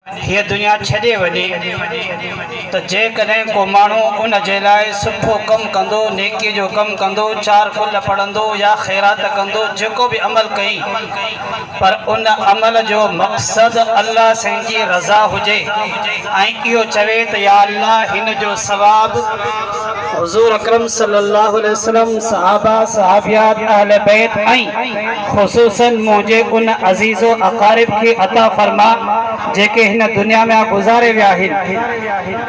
ये दुनिया छे वने तो जेकॾहिं को माण्हू उन जे लाइ सुठो कम कंदो, नेकी जो कम कंदो, चार कुल पढ़ंदो या खैरात कंदो, जेको भी अमल कई, पर उन अमल जो मक़सद अल्लाह साईं जी रज़ा हुजे ऐं इहो चवे त या अल्लाह हिन जो सवाब हुज़ूर अकरम सल्लल्लाहु अलैहि वसल्लम, सहाबा सहाबियात, अहले बैत ऐं ख़ुसूसन मुझे उन अज़ीज़ो अक़ारिब खे अता फरमा जेके हिन दुनिया में गुज़ारे विया आहिनि।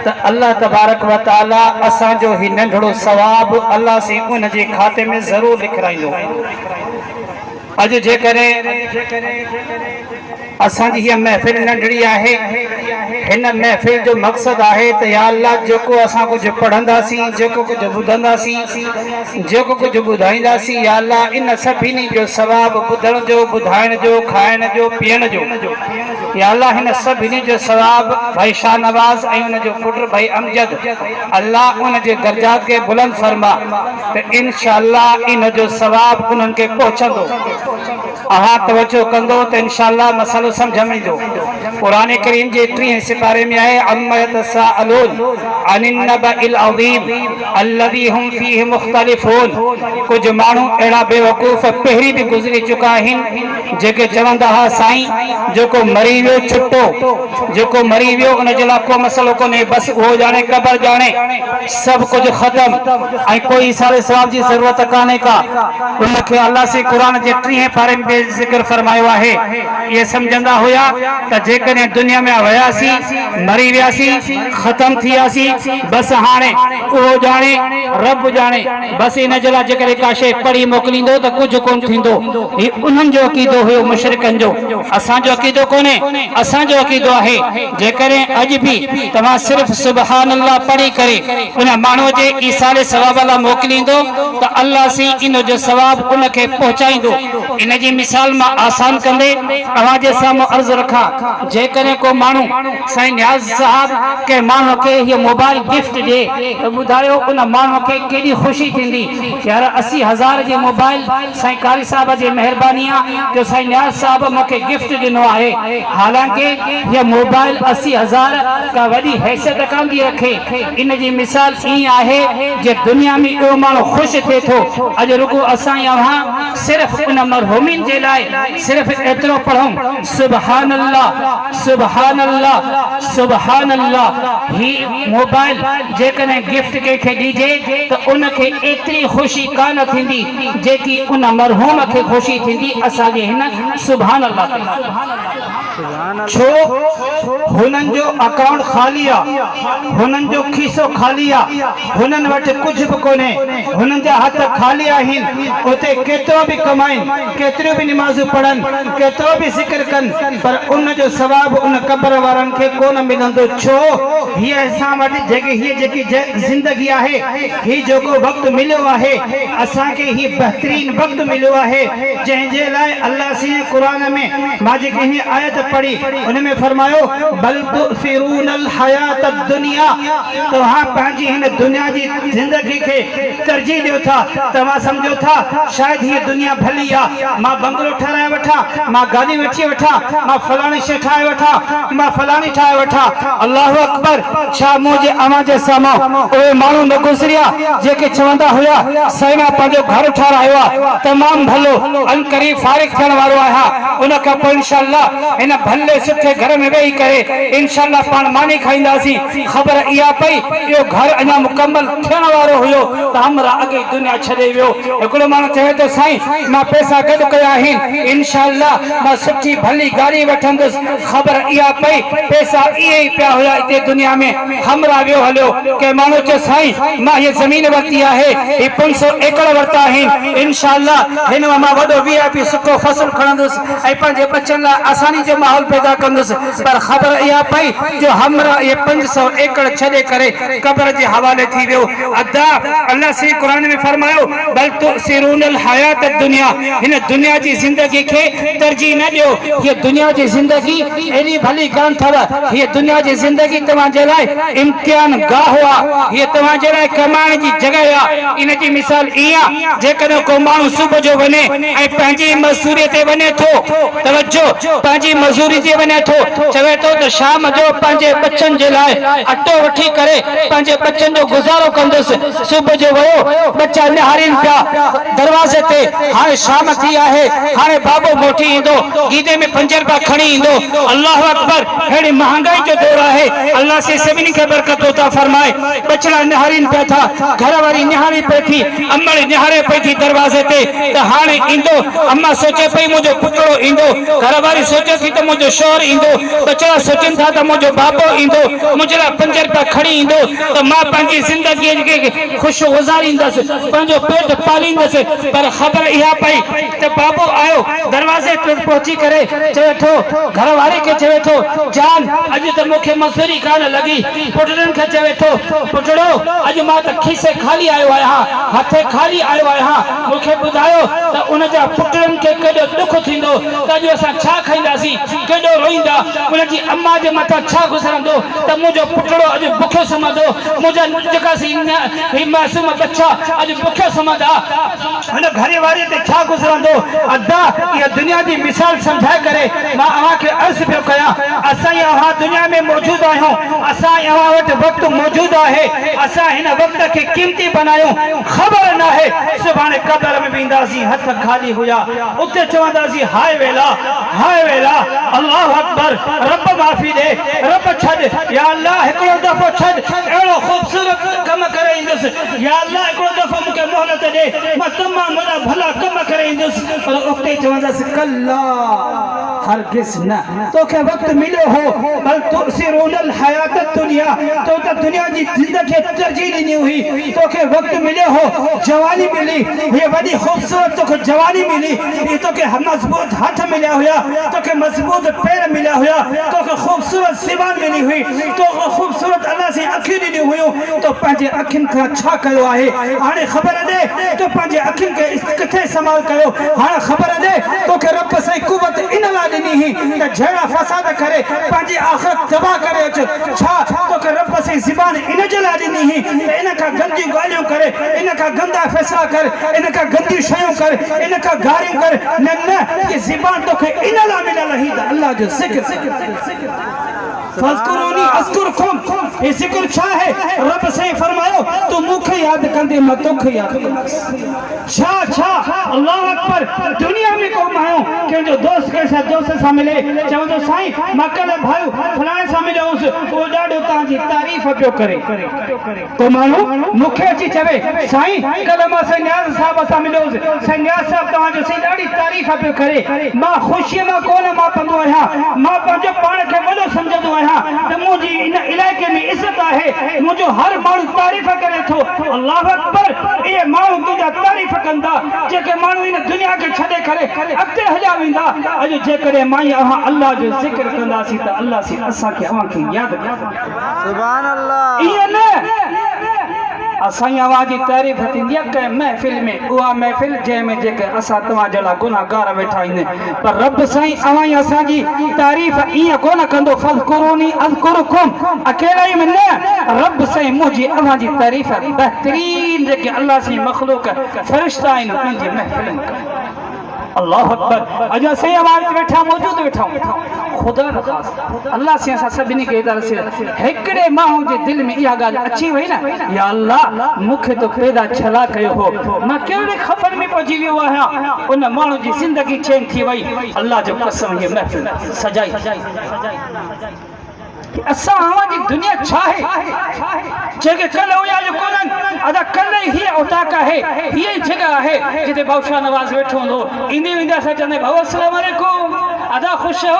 त अल्लाह तबारक व तआला असांजो ही नंढड़ो सवाब अल्लाह से उन जे खाते में ज़रूर लिखाईंदो। अॼु जेकॾहिं असांजी हीअ महफ़िल नंढड़ी आहे, हिन महफ़िल जो मक़सद आहे त या अल्लाह जेको असां कुझु पढ़ंदासीं, जेको कुझु ॿुधंदासीं, जेको कुझु ॿुधाईंदासीं, या अल्लाह इन सभिनी जो सवाब ॿुधण जो, ॿुधाइण जो, खाइण जो, पीअण जो, या अल्लाह हिन सभिनी जो सवाब भाई शाहनवाज़ ऐं उन जो पुटु भाई अमजद, अल्लाह उन जे दर्जात खे बुलंद फरमा त इंशाअल्लाह इन जो सवाब उन्हनि खे पहुचंदो। अहां तवज्जो कंदो त इंशाअल्लाह मसलो समझ में ईंदो। कुरान करीम जे 30 सिपारे में आहे अम्मा यतसाअलून अनिन नबइल अज़ीम अल्लज़ी हुम फीहि मुख्तलिफून। कुछ माण्हू अहिड़ा बेवकूफ़ पहिरीं भी गुज़री चुका आहिनि जेके चवंदा हा साईं जेको मरी वियो छुट्टो, जेको मरी वियो उन जे लाइ को मसलो कोन्हे, बस उहो ॼाणे क़बर ॼाणे सब कुछ खत्म ऐं कोई सारे सवाब जी ज़रूरत कान्हे का। उनखे अल्लाह से कुरान जे 30 पारे में ज़िक्र फरमायो आहे। ये समझंदा हुया त जेकॾहिं दुनिया में वयासीं, मरी वियासीं, ख़त्म थियासीं, बस हाणे उहो ॼाणे रब ॼाणे, बस इन जे लाइ जेकॾहिं का शइ पढ़ी मोकिलींदो त कुझु कोन थींदो। ही उन्हनि जो अक़ीदो हुयो मुशरिकनि जो। असांजो अक़ीदो कोन्हे, असांजो अक़ीदो आहे जेकॾहिं अॼु भी तव्हां सिर्फ़ सुबहान अल्लाह पढ़ी करे उन माण्हू जे ईसाले सवाब लाइ मोकिलींदो त अल्लाह सी इन जो सवाब उनखे पहुचाईंदो। इन जी मिसाल मां आसान कंदे अवां जे साम्हूं अर्ज़ रखां, जेकॾहिं को माण्हू साईं न्याज़ साहब के माण्हू खे हीअ मोबाइल गिफ्ट ॾे त ॿुधायो उन माण्हू खे केॾी ख़ुशी थींदी। यार 80,000 जी मोबाइल साईं कारी साहब जी महिरबानी आहे जो साईं न्याज़ साहब मूंखे गिफ्ट ॾिनो आहे। हालांकि हीअ मोबाइल 80,000 का वॾी हैसियत कान थी रखे। इन जी मिसाल ईअं आहे जे दुनिया में इहो माण्हू ख़ुशि थिए थो। अॼु रुगो असां यहां सिर्फ़ उन मरहूमिन जे लाइ सिर्फ़ एतिरो पढ़ूं सुबहान अल्लाह सुबहान अल्लाह सुबहान अल्लाह। ही मोबाइल जेकॾहिं गिफ्ट कंहिंखे ॾिजे त उनखे एतिरी ख़ुशी कान थींदी जेकी उन मरहूम खे ख़ुशी थींदी असांजे हिन सुबहान अल्लाह ते। छो हुननि जो अकाउंट ख़ाली आहे, हुननि जो खीसो ख़ाली आहे, हुननि वटि कुझु बि कोन्हे, हुननि जा हथ ख़ाली आहिनि। उते केतिरो बि कमाइनि, केतिरियूं बि निमाज़ूं पढ़नि, केतिरो बि ज़िक्र कनि, पर उन जो सवाब उन क़बर वारनि खे कोन मिलंदो। छो हीअ असां वटि जेकी ज़िंदगी आहे, ही जेको वक़्तु मिलियो आहे असांखे, ही बहितरीन वक़्तु मिलियो आहे जंहिंजे लाइ अल्लाह से क़ुरान में मां जेकी हीअ आयत पढ़ी उन में फरमायो बल तुसिरूनल हयात दुनिया। तव्हां पंहिंजी हिन दुनिया जी ज़िंदगी खे तरजीह ॾियो था। तव्हां सम्झो था शायदि हीअ दुनिया भली आहे, मां बंगलो ठाराए वठां, मां गाॾी वठी वठां, मां फलाणी शइ ठाहे वठां, मां फलाणी ठाहे वठां। अल्लाहु अकबर। छा मुंहिंजे अव्हां जे साम्हूं उहे माण्हू न गुज़रिया जेके चवंदा हुया साईं मां पंहिंजो घर ठारायो आहे, तमामु भलो, अनकरीब फारिग थियण वारो आहियां, उन खां पोइ इंशाअल्लाह हिन भले सुठे घर में वेही करे इंशाअल्लाह पाण मानी खाईंदासीं। ख़बर इहा पई इहो घर अञा मुकम्मल थियण वारो हुयो त हमरा अॻे दुनिया छॾे वियो। हिकिड़ो माण्हू चवे थो साईं मां पैसा गॾु कया आहिनि, इंशाअल्लाह मां सुठी भली गाड़ी वठंदुसि। ख़बर इहा पई पैसा इहे ई पिया हुया हिते दुनिया में, हमरा वियो हलियो। के माण्हू चयो साईं मां हीअ ज़मीन वरिती आहे, ही 500 एकड़ वरिता आहिनि, इंशाअल्लाह हिन मां वॾो VIP सुठो फसल खणंदुसि ऐं पंहिंजे बचनि लाइ आसानी जो माहौल पैदा कंदुसि। पर ख़बर इहा पई जो हमरा ये 500 एकड़ छॾे करे क़बर जे हवाले थी वियो। अदा अल्लाह से कुरान में फरमायो बल तुसिरूनल हयात दुनिया। हिन दुनिया जी ज़िंदगी खे तरजीह न ॾियो। हीअ दुनिया जी ज़िंदगी एॾी भली कान अथव। हीअ दुनिया जी ज़िंदगी तव्हांजे लाइ इम्तिहान गाह आहे, हीअ तव्हांजे लाइ कमाइण जी जॻह आहे। इन जी मिसाल ईअं जेकॾहिं को माण्हू सुबुह जो वञे ऐं पंहिंजी मज़दूरी ते वञे थो, तवज्जो, पंहिंजी मजूरी जे वने थो चवे तो त शाम जो पंहिंजे बच्चन जे लाइ अटो वठी करे पंहिंजे बच्चन जो गुज़ारो कंदुसि सुबुह जो वयो बच्चा निहारीन पिया दरवाजे ते हाणे शाम थी आहे हाणे बाबो मोटी ईंदो गीदे में 5 रुपया खणी ईंदो अल्लाह अकबर हेड़ी महंगाई जो दौर आहे अल्लाह से सभिनी खे बरकत अता फरमाए बचड़ा निहारीन पिया था घर वारी निहारी पई थी अम्मड़ी निहारे पई थी दरवाजे ते त हाणे ईंदो अम्मा सोचे पई मुंहिंजो पुटड़ो ईंदो घर वारी सोचे थी त मुंहिंजो शोहर ईंदो बचड़ा सोचनि था त मुंहिंजो बाबो ईंदो मुंहिंजे लाइ 5 रुपया खणी ईंदो त मां पंहिंजी ज़िंदगीअ खे ख़ुशि गुज़ारींदसि पंहिंजो पेट पालींदसि पर ख़बर इहा पई त बाबो आयो दरवाजे ते पहुची करे चवे थो घर वारे खे चवे थो जान अॼु त मूंखे मज़दूरी कान लॻी पुटड़नि खे चवे थो पुटड़ो अॼु मां त खीसे खाली आयो आहियां हथे खाली आयो आहियां मूंखे ॿुधायो त उन जा पुटड़नि खे केॾो दुख थींदो त अॼु असां छा खाईंदासीं केॾो रोईंदा उनजी अम्मा जे मथां छा गुज़रंदो त मुंहिंजो पुटड़ो अॼु बुखियो सुम्हंदो मुंहिंजा जेका ही मासूम बच्चा अॼु बुखियो सुम्हंदा हुन घर वारी ते छा गुज़रंदो अदा इहा दुनिया जी मिसाल समझाए करे मां अव्हांखे अर्ज़ पियो कयां असां अव्हां दुनिया में मौजूद आहियूं असां अव्हां वटि वक़्तु मौजूद आहे असां हिन वक़्त खे कीमती बनायूं ख़बर न आहे सुभाणे कब्र में वेंदासीं हथ खाली हुया उते चवंदासीं हाय वेला अल्लाह अकबर रब माफ़ी दे रब छॾ या अल्लाह हिकिड़ो दफ़ो छॾ अहिड़ो ख़ूबसूरत कम करे ईंदुसि या अल्लाह हिकिड़ो दफ़ो मूंखे मोहलत ॾे मां तमामु वॾा भला कम करे ईंदुसि पर उते चवंदसि कल्ला हरगिज़ न तोखे वक़्तु मिलियो हो बल तुसिरूनल हयात दुनिया तो त दुनिया जी ज़िंदगी तरजीह ॾिनी हुई तोखे वक़्तु मिलियो हो जवानी मिली ये वॾी ख़ूबसूरत तोखे जवानी मिली ये तोखे मज़बूत हथ मिलिया हुया तोखे मज़बूत पैर मिलिया हुया तोखे ख़ूबसूरत सिवान मिली हुई तोखे ख़ूबसूरत अल्लाह से अखियूं ॾिनियूं हुयूं तो पंहिंजे अखियुनि खां छा कयो आहे हाणे ख़बर ॾे तो पंहिंजे अखियुनि खे किथे संभाल कयो हाणे ख़बर ॾे तोखे रब साईं कुवत इन लाइ ॾिनी हुई त जहिड़ा फसाद करे पंहिंजी आख़िरत तबाह करे अच छा तोखे रब साईं ज़बान इन जे लाइ ॾिनी हुई त इन खां गंदियूं ॻाल्हियूं करे इन खां गंदा फैसला कर इन खां गंदियूं शयूं कर इन खां गारियूं कर न ये ज़बान तोखे इन लाइ मिलियल हुई त अल्लाह जो ज़िक्र फज़कुरूनी अज़कुरकुम ये ज़िक्र छा है रब साईं फरमायो तू मूंखे यादि कंदे मां तोखे यादि कंदुसि छा अल्लाह अकबर दुनिया में को मायो कंहिंजो दोस्त कैसा दोस्त सां मिले चवंदो साईं मां कल्ह भाई फलाणे सां मिलियो हुउसि उहो ॾाढो तव्हांजी तारीफ़ पियो करे को माण्हू मूंखे अची चवे साईं कल्ह मां साईं न्याज़ साहिब सां मिलियो हुउसि साईं न्याज़ साहिब तव्हांजो साईं ॾाढी तारीफ़ पियो करे मां ख़ुशीअ मां कोन मां पंदो आहियां मां पंहिंजो पाण खे वॾो सम्झंदो आहियां त मुंहिंजी इन इलाइक़े में इज़त आहे मुंहिंजो हर माण्हू तारीफ़ करे थो अल्लाह अकबर इहे माण्हू तुंहिंजा तारीफ़ कंदा जेके माण्हू इन दुनिया खे छॾे करे अॻिते हलिया वेंदा अॼु जेकॾहिं मां अव्हां अल्लाह जो ज़िक्र कंदासीं त अल्लाह से असांखे अव्हांखे यादि सुभान अल्लाह ईअं न असां अव्हां जी तारीफ़ थींदी आहे कंहिं महफ़िल में उहा महफ़िल जंहिंमें जेके असां तव्हांजे लाइ गुनाहगार वेठा आहिनि पर रब साईं अव्हां असांजी तारीफ़ ईअं कोन कंदो फज़कुरूनी अज़कुरकुम अकेला ई न रब साईं मुंहिंजी अव्हां जी तारीफ़ बहितरीन जेके अल्लाह जी मख़लूक फ़रिश्ता आहिनि उन्हनि जी महफ़िल में अल्लाह अकबर अॼु असीं आवाज़ वेठा मौजूद वेठा खुदा अल्लाह से असां सभिनी खे हिकिड़े माण्हू जे दिलि में इहा ॻाल्हि अची वई न या अल्लाह मूंखे तो पैदा छला कयो हो मां कहिड़े ख़बर में पहुची वियो आहियां उन माण्हू जी ज़िंदगी चेंज थी वई अल्लाह जो कसम ये महफ़िल सजाई असां अव्हां जी दुनिया छा है जेके कल हुया जो कोन्हनि अदा कल ही उताक है ये जगह है जिते बादशाह नवाज वेठो हूंदो ईंदे वेंदे असां चवंदा भाऊ अस्सलाम वालेकुम अदा ख़ुशि हो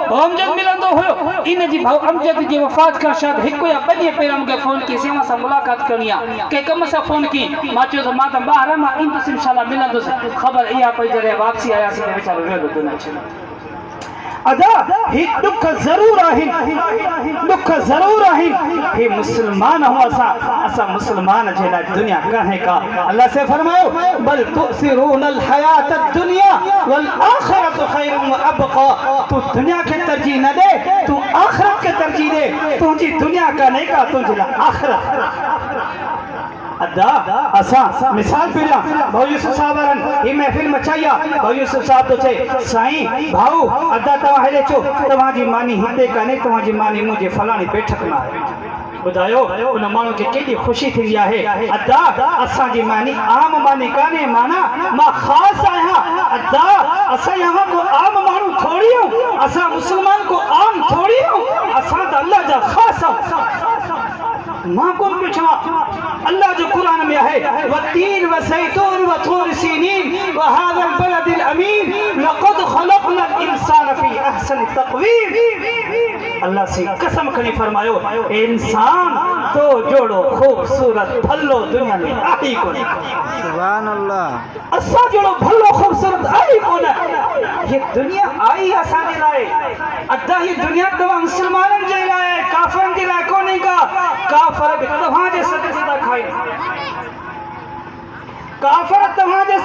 भाउ अमजद मिलंदो हुयो इन जी भाउ अमजद जी वफ़ात खां शायदि 1 या 2 ॾींहं पहिरियों मूंखे फ़ोन कई सेवा सां मुलाक़ात करणी आहे कंहिं कम सां फ़ोन की मां चयो त मां त ॿाहिरि मां ईंदुसि इंशाअल्लाह मिलंदुसि ख़बर इहा पई जॾहिं वापसी आयासीं त वीचारो वेलो कोन अचे अदा ही दुख जरूर आहिनि हे मुसलमान हो असा मुसलमान जे लाइ दुनिया कान्हे का अल्लाह से फरमायो बल तुसिरूनल हयात दुनिया वल आखिरत खैरुम व अबका तू दुनिया के तरजीह न दे तू आखिरत के तरजीह दे तुझी दुनिया का नहीं का तुझे आखिरत अदा असा मिसाल पिला भाऊ यूसुफ साहब ही महफिल मचाया भाऊ यूसुफ साहब तो चे साईं भाऊ अदा तवा हेले चो तवा जी मानी हिते काने तवा जी मानी मुझे फलानी बैठक में आहे बुधायो उन मानो के केडी खुशी थी है अदा असा जी मानी आम मानी काने माना मा खास आया अदा असा यहाँ को आम मानू थोड़ी हूँ असा मुसलमान को आम थोड़ी हूँ असा तो अल्लाह जा खास मां को पूछा अल्लाह जो कुरान में है वतीन वसैतून वतूर सीनीन वहादल बलदिल अमीन लक़द खलक़नल इंसान फी अहसन तक़वीम अल्लाह से कसम खणी फरमायो इंसान तो जोड़ो खूबसूरत भलो दुनिया में आई कोन सुभान अल्लाह असा जोड़ो भलो खूबसूरत आई कोन ये दुनिया आई असांजे लाए अदा ये दुनिया तवा मुसलमानन जे लाए काफरन जे लाए कोन्हे का काफर तव्हां जे सदके था खाई काफर तव्हां जे